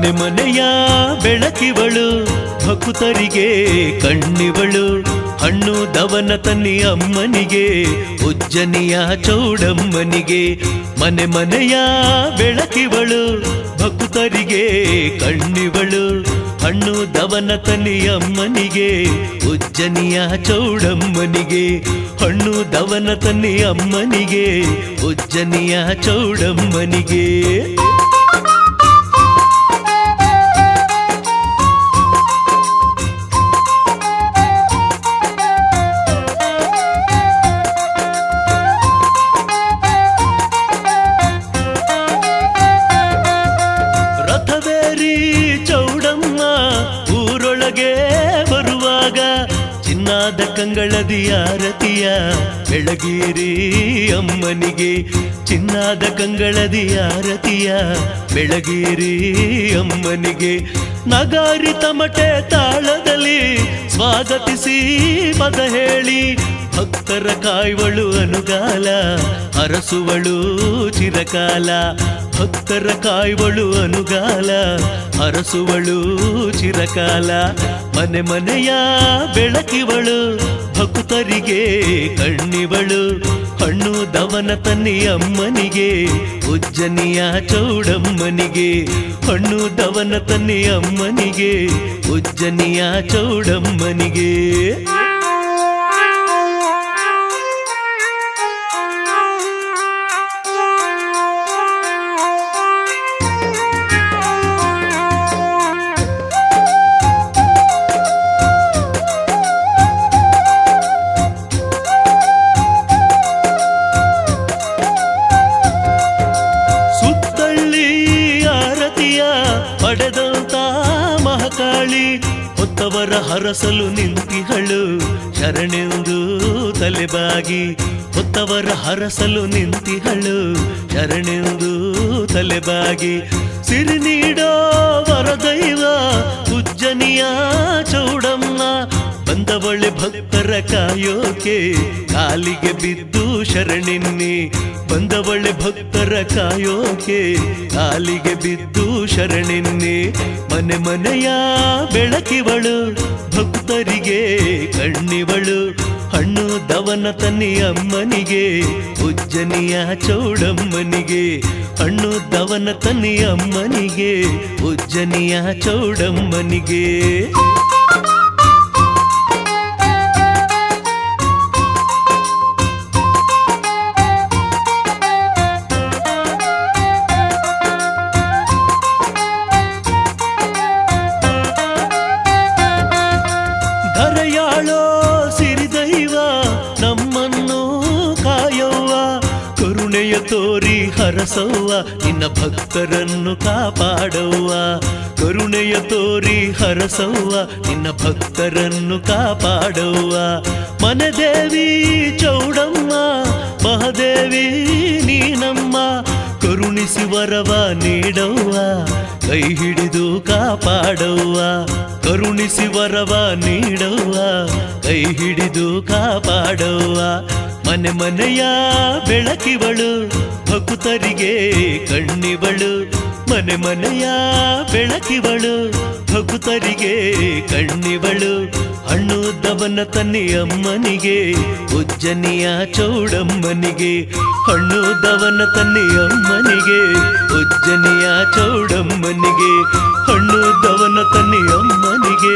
ಮನೆ ಮನೆಯ ಬೆಳಕಿವಳು ಭಕ್ತರಿಗೆ ಕಣ್ಣಿವಳು ಹಣ್ಣು ದವನ ತನ್ನಿ ಅಮ್ಮನಿಗೆ ಉಜ್ಜನಿಯ ಚೌಡಮ್ಮನಿಗೆ ಮನೆ ಮನೆಯ ಬೆಳಕಿವಳು ಭಕ್ತರಿಗೆ ಕಣ್ಣಿವಳು ಹಣ್ಣು ದವನ ತನ್ನಿ ಅಮ್ಮನಿಗೆ ಉಜ್ಜನಿಯ ಚೌಡಮ್ಮನಿಗೆ ಹಣ್ಣು ದವನ ತನ್ನಿ ಅಮ್ಮನಿಗೆ ಉಜ್ಜನಿಯ ಚೌಡಮ್ಮನಿಗೆ ಚಿನ್ನಾದ ಕಂಗಳದಿ ಆರತಿಯ ಬೆಳಗೇರಿ ಅಮ್ಮನಿಗೆ ಚಿನ್ನಾದ ಕಂಗಳದಿ ಆರತಿಯ ಬೆಳಗೇರಿ ಅಮ್ಮನಿಗೆ ನಗಾರಿ ತಮಟೆ ತಾಳದಲ್ಲಿ ಸ್ವಾಗತಿಸಿ ಪದ ಹೇಳಿ ಭಕ್ತರ ಕಾಯುವಳು ಅನುಗಾಲ ಹರಸುವಳು ಚಿರಕಾಲ ಭಕ್ತರ ಕಾಯುವಳು ಅನುಗಾಲ ಹರಸುವಳು ಚಿರಕಾಲ ಮನೆ ಮನೆಯ ಬೆಳಕಿವಳು ಭಕ್ತರಿಗೆ ಕಣ್ಣಿವಳು ಹಣ್ಣು ದವನ ತನ್ನಿ ಅಮ್ಮನಿಗೆ ಉಜ್ಜನಿಯ ಚೌಡಮ್ಮನಿಗೆ ಹಣ್ಣು ದವನ ತನ್ನಿ ಅಮ್ಮನಿಗೆ ಉಜ್ಜನಿಯ ಚೌಡಮ್ಮನಿಗೆ ಪಡೆದಂತ ಮಹಾಕಾಳಿ ಹೊತ್ತವರ ಹರಸಲು ನಿಂತಿಹಳು ಶರಣೆಂದು ತಲೆಬಾಗಿ ಹೊತ್ತವರ ಹರಸಲು ನಿಂತಿಹಳು ಶರಣೆಂದು ತಲೆಬಾಗಿ ಸಿರಿ ನೀಡೋ ವರದೈವ ಉಜ್ಜನಿಯ ಚೌಡಮ್ಮ ಬಂದವಳೆ ಭಕ್ತರ ಕಾಯೋಕೆ ಕಾಲಿಗೆ ಬಿದ್ದು ಶರಣಿನ್ನಿ ಬಂದವಳೆ ಭಕ್ತರ ಕಾಯೋಕೆ ಕಾಲಿಗೆ ಬಿದ್ದು ಶರಣಿನ್ನಿ ಮನೆ ಮನೆಯ ಬೆಳಕಿವಳು ಭಕ್ತರಿಗೆ ಕಣ್ಣಿವಳು ಹಣ್ಣು ದವನ ತನ್ನಿ ಅಮ್ಮನಿಗೆ ಉಜ್ಜನಿಯ ಚೌಡಮ್ಮನಿಗೆ ಹಣ್ಣು ದವನ ತನ್ನಿ ಅಮ್ಮನಿಗೆ ಉಜ್ಜನಿಯ ಚೌಡಮ್ಮನಿಗೆ ಧರೆಯಾಳೋ ಸಿರಿದೈವ ನಮ್ಮನ್ನು ಕಾಯವ್ವ ಕರುಣೆಯ ತೋರಿ ಹರಸವ್ವ ನಿನ್ನ ಭಕ್ತರನ್ನು ಕಾಪಾಡವ್ವ ಕರುಣೆಯ ತೋರಿ ಹರಸವ್ವ ನಿನ್ನ ಭಕ್ತರನ್ನು ಕಾಪಾಡವ್ವ ಮನೆದೇವಿ ಚೌಡಮ್ಮ ಮಹಾದೇವಿ ನೀನಮ್ಮ ಕರುಣಿಸಿ ವರವ ನೀಡವ್ವ ಕೈ ಹಿಡಿದು ಕಾಪಾಡವ್ವ ಕರುಣಿಸಿ ವರವ ನೀಡವ್ವ ಕೈ ಹಿಡಿದು ಕಾಪಾಡವ್ವ ಮನೆ ಮನೆಯ ಬೆಳಕಿವಳು ಭಕ್ತರಿಗೆ ಕಣ್ಣಿವಳು ಮನೆ ಮನೆಯ ಬೆಳಕಿವಳು ಭಕ್ತರಿಗೆ ಕಣ್ಣಿವಳು ಹಣ್ಣು ದವನ ತನ್ನಿ ಅಮ್ಮನಿಗೆ ಉಜ್ಜನಿಯ ಚೌಡಮ್ಮನಿಗೆ ಹಣ್ಣು ದವನ ತನ್ನಿ ಅಮ್ಮನಿಗೆ ಉಜ್ಜನಿಯ ಚೌಡಮ್ಮನಿಗೆ ಹಣ್ಣು ದವನ ತನ್ನಿ ಅಮ್ಮನಿಗೆ